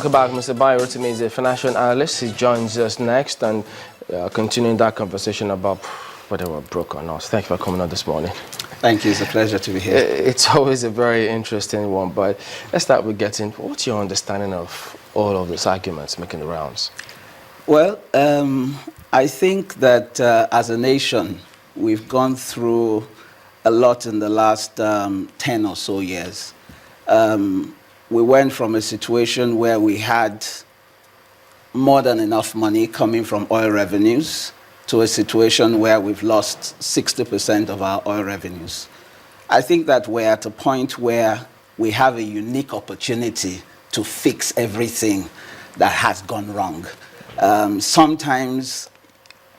Welcome back. Mr. Bayo Rotimi is a financial analyst. He joins us next and continuing that conversation about whether we're broke or not. Thank you for coming on this morning. Thank you. It's a pleasure to be here. It's always a very interesting one, but let's start with getting, what's your understanding of all of these arguments making the rounds? Well, I think that as a nation, we've gone through a lot in the last 10 or so years. We went from a situation where we had more than enough money coming from oil revenues to a situation where we've lost 60% of our oil revenues. I think that we're at a point where we have a unique opportunity to fix everything that has gone wrong. Sometimes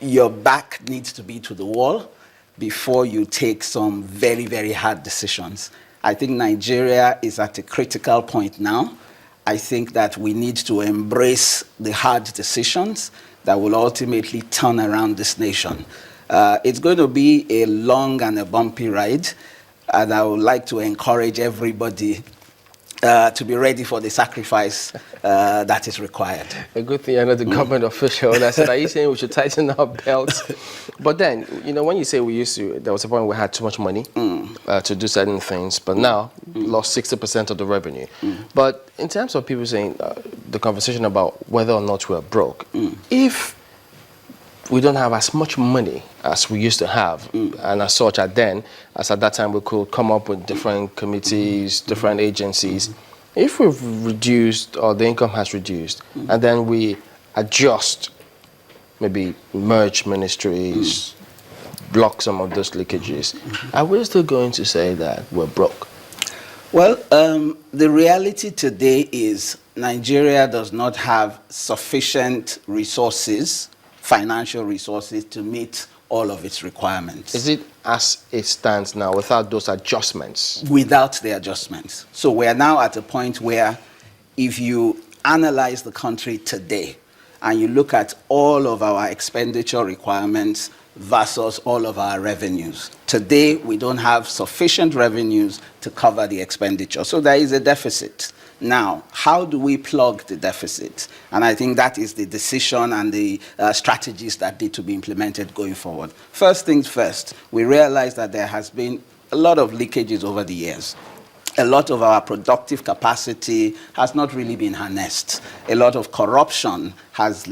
your back needs to be to the wall before you take some very, very hard decisions. I think Nigeria is at a critical point now. I think that we need to embrace the hard decisions that will ultimately turn around this nation. It's going to be a long and a bumpy ride, and I would like to encourage everybody to be ready for the sacrifice that is required. A good thing, I know the government official, and I said, are you saying we should tighten our belts? But then, you know, when you say we used to, there was a point where we had too much money to do certain things, but now lost 60% of the revenue. But in terms of people saying the conversation about whether or not we're broke, if we don't have as much money as we used to have, and as such, at that time, we could come up with different committees, different agencies. If we've reduced, or the income has reduced, and then we adjust, maybe merge ministries, block some of those leakages, are we still going to say that we're broke? Well, the reality today is Nigeria does not have sufficient resources, financial resources, to meet all of its requirements. Is it as it stands now without those adjustments? Without the adjustments. So we are now at a point where if you analyze the country today and you look at all of our expenditure requirements versus all of our revenues, today we don't have sufficient revenues to cover the expenditure. So there is a deficit. Now, how do we plug the deficit? And I think that is the decision and the strategies that need to be implemented going forward. First things first, we realize that there has been a lot of leakages over the years. A lot of our productive capacity has not really been harnessed. A lot of corruption has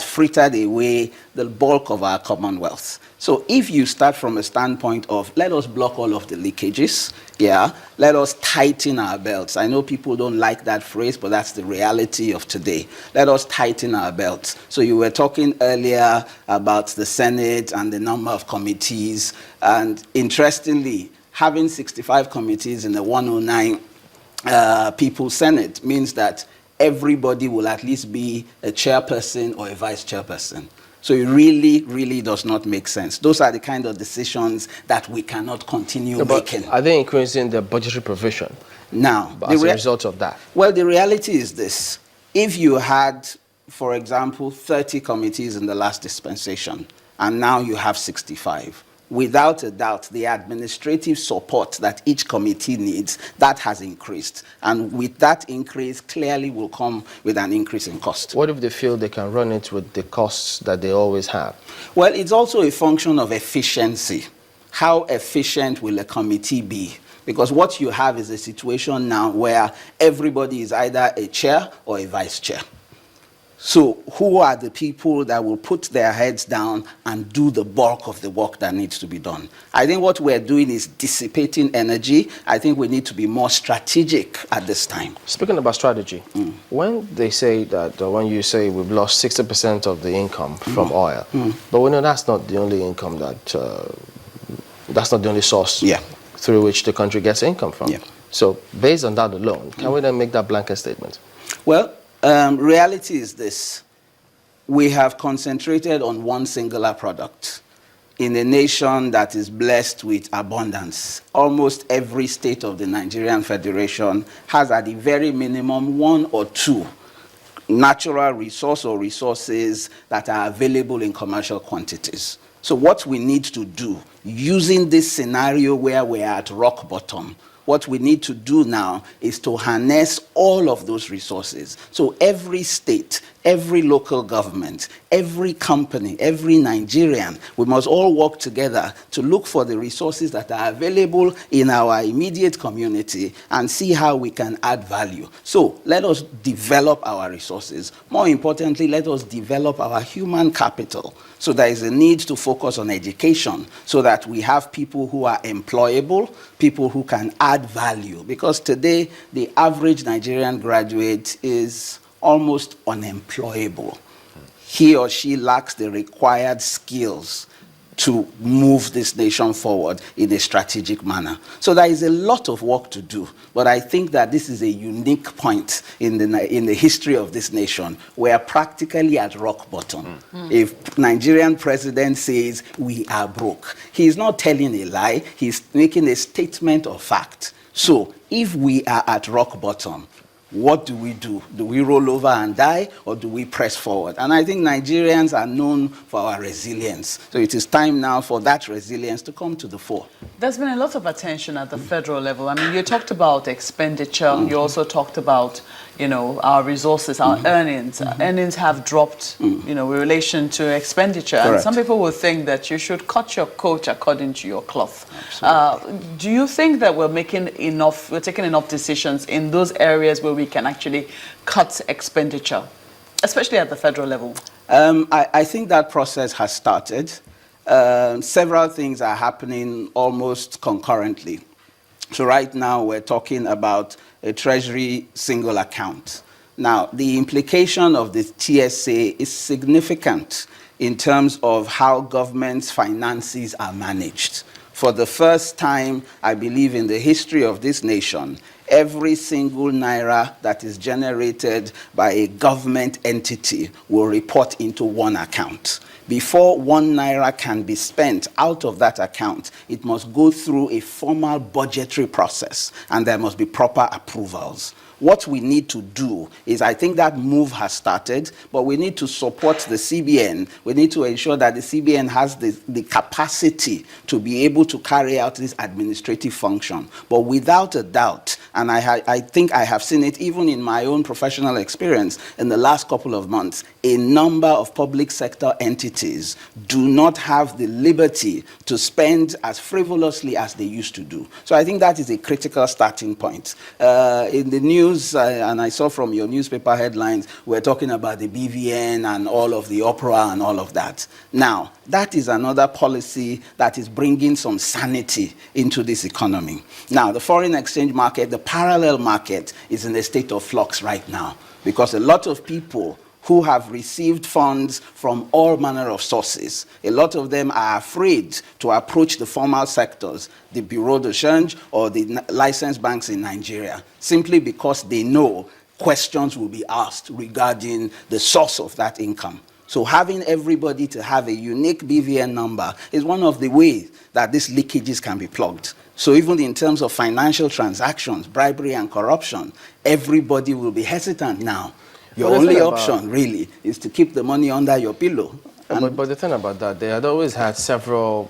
frittered away the bulk of our commonwealth. So if you start from a standpoint of, let us block all of the leakages, let us tighten our belts. I know people don't like that phrase, but that's the reality of today. Let us tighten our belts. So you were talking earlier about the Senate and the number of committees, and interestingly, having 65 committees in the 109 people Senate means that everybody will at least be a chairperson or a vice chairperson. So it really, really does not make sense. Those are the kind of decisions that we cannot continue making. Are they increasing the budgetary provision now as a result of that? Well, the reality is this. If you had, for example, 30 committees in the last dispensation, and now you have 65, without a doubt, the administrative support that each committee needs, that has increased. And with that increase, clearly will come with an increase in cost. What if they feel they can run it with the costs that they always have? Well, it's also a function of efficiency. How efficient will a committee be? Because what you have is a situation now where everybody is either a chair or a vice chair. So who are the people that will put their heads down and do the bulk of the work that needs to be done? I think what we're doing is dissipating energy. I think we need to be more strategic at this time. Speaking about strategy, when they say that, or when you say we've lost 60% of the income from oil, but we know that's not the only income that's not the only source through which the country gets income from. So based on that alone, can we then make that blanket statement? Well, reality is this. We have concentrated on one singular product in a nation that is blessed with abundance. Almost every state of the Nigerian Federation has at the very minimum one or two natural resource or resources that are available in commercial quantities. So what we need to do, using this scenario where we are at rock bottom, what we need to do now is to harness all of those resources. So every state, every local government, every company, every Nigerian, we must all work together to look for the resources that are available in our immediate community and see how we can add value. So let us develop our resources. More importantly, let us develop our human capital. So there is a need to focus on education so that we have people who are employable, people who can add value. Because today, the average Nigerian graduate is almost unemployable. He or she lacks the required skills to move this nation forward in a strategic manner. So there is a lot of work to do, but I think that this is a unique point in the history of this nation. We are practically at rock bottom. If Nigerian president says we are broke, he is not telling a lie, he's making a statement of fact. So if we are at rock bottom, what do we do? Do we roll over and die, or do we press forward? And I think Nigerians are known for our resilience. So it is time now for that resilience to come to the fore. There's been a lot of attention at the federal level. I mean, you talked about expenditure. You also talked about, our resources, our earnings. Earnings have dropped, in relation to expenditure. Correct. And some people will think that you should cut your coat according to your cloth. Do you think that we're taking enough decisions in those areas where we can actually cut expenditure, especially at the federal level? I think that process has started. Several things are happening almost concurrently. So right now we're talking about a Treasury single account. Now, the implication of the TSA is significant in terms of how government's finances are managed. For the first time, I believe, in the history of this nation, every single naira that is generated by a government entity will report into one account. Before 1 naira can be spent out of that account, it must go through a formal budgetary process, and there must be proper approvals. What we need to do is, I think that move has started, but we need to support the CBN. We need to ensure that the CBN has the capacity to be able to carry out this administrative function. But without a doubt, and I think I have seen it even in my own professional experience in the last couple of months, a number of public sector entities do not have the liberty to spend as frivolously as they used to do. So I think that is a critical starting point. In the news, and I saw from your newspaper headlines, we're talking about the BVN and all of the opera and all of that. Now, that is another policy that is bringing some sanity into this economy. Now, the foreign exchange market, the parallel market, is in a state of flux right now, because a lot of people who have received funds from all manner of sources, a lot of them are afraid to approach the formal sectors, the Bureau de Change or the licensed banks in Nigeria, simply because they know questions will be asked regarding the source of that income. So having everybody to have a unique BVN number is one of the ways that these leakages can be plugged. So even in terms of financial transactions, bribery and corruption, everybody will be hesitant now. Your only option, really, is to keep the money under your pillow. But the thing about that, they had always had several,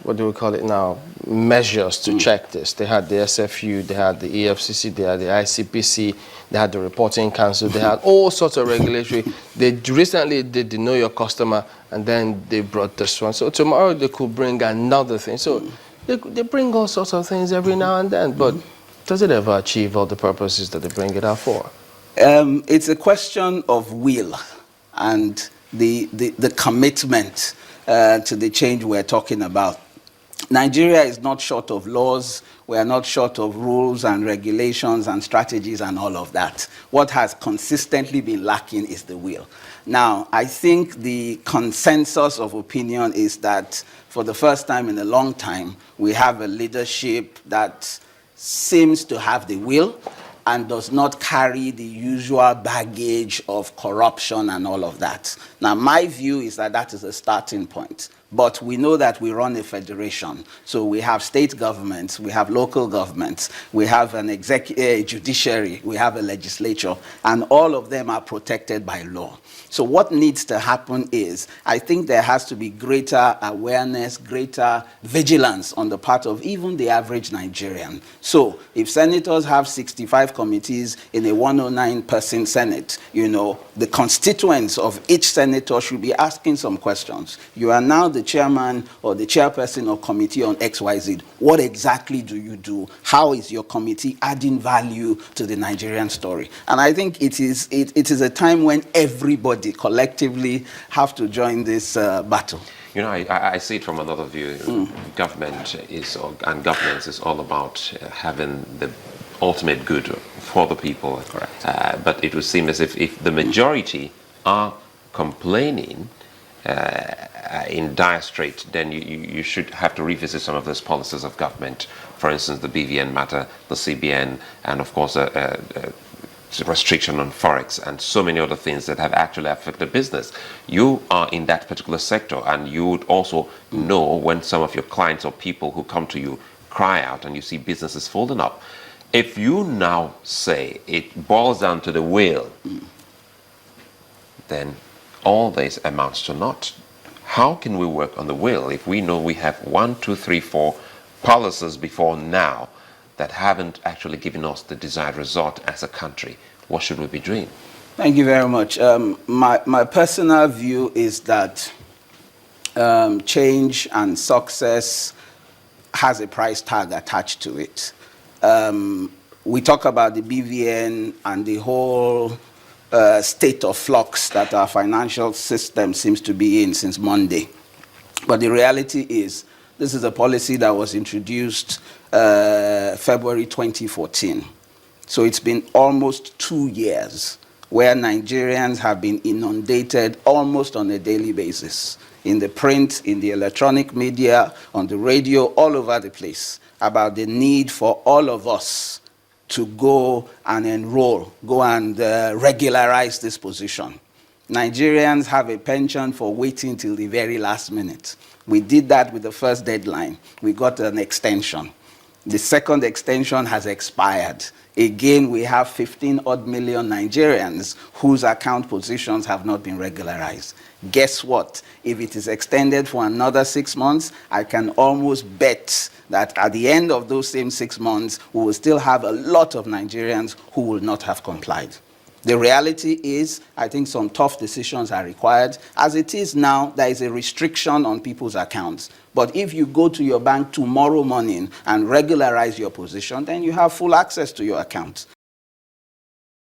what do we call it now, measures to check this. They had the SFU, they had the EFCC, they had the ICPC, they had the Reporting Council, they had all sorts of regulatory. They recently did the Know Your Customer, and then they brought this one. So tomorrow they could bring another thing. So they bring all sorts of things every now and then, but does it ever achieve all the purposes that they bring it out for? It's a question of will and the commitment to the change we're talking about. Nigeria is not short of laws. We are not short of rules and regulations and strategies and all of that. What has consistently been lacking is the will. Now, I think the consensus of opinion is that for the first time in a long time, we have a leadership that seems to have the will and does not carry the usual baggage of corruption and all of that. Now, my view is that that is a starting point. But we know that we run a federation. So we have state governments, we have local governments, we have an judiciary, we have a legislature, and all of them are protected by law. So what needs to happen is, I think there has to be greater awareness, greater vigilance on the part of even the average Nigerian. So if senators have 65 committees in a 109-person Senate, you know, the constituents of each senator should be asking some questions. You are now the chairman or the chairperson of committee on XYZ. What exactly do you do? How is your committee adding value to the Nigerian story? And I think it is a time when everybody collectively have to join this battle. You know, I see it from another view. Government and governance is all about having the ultimate good for the people. Correct. But it would seem as if the majority are complaining in dire strait, then you should have to revisit some of those policies of government. For instance, the BVN matter, the CBN, and of course restriction on forex and so many other things that have actually affected business. You are in that particular sector, and you would also know when some of your clients or people who come to you cry out and you see businesses folding up. If you now say it boils down to the will, then all this amounts to naught. How can we work on the will if we know we have 1, 2, 3, 4 policies before now that haven't actually given us the desired result as a country? What should we be doing? Thank you very much. My personal view is that change and success has a price tag attached to it. We talk about the BVN and the whole state of flux that our financial system seems to be in since Monday. But the reality is, this is a policy that was introduced February 2014. So it's been almost 2 years where Nigerians have been inundated almost on a daily basis, in the print, in the electronic media, on the radio, all over the place, about the need for all of us to go and enroll, go and regularize this position. Nigerians have a penchant for waiting till the very last minute. We did that with the first deadline. We got an extension. The second extension has expired. Again, we have 15 odd million Nigerians whose account positions have not been regularized. Guess what? If it is extended for another 6 months, I can almost bet that at the end of those same 6 months, we will still have a lot of Nigerians who will not have complied. The reality is, I think some tough decisions are required. As it is now, there is a restriction on people's accounts. But if you go to your bank tomorrow morning and regularize your position, then you have full access to your account.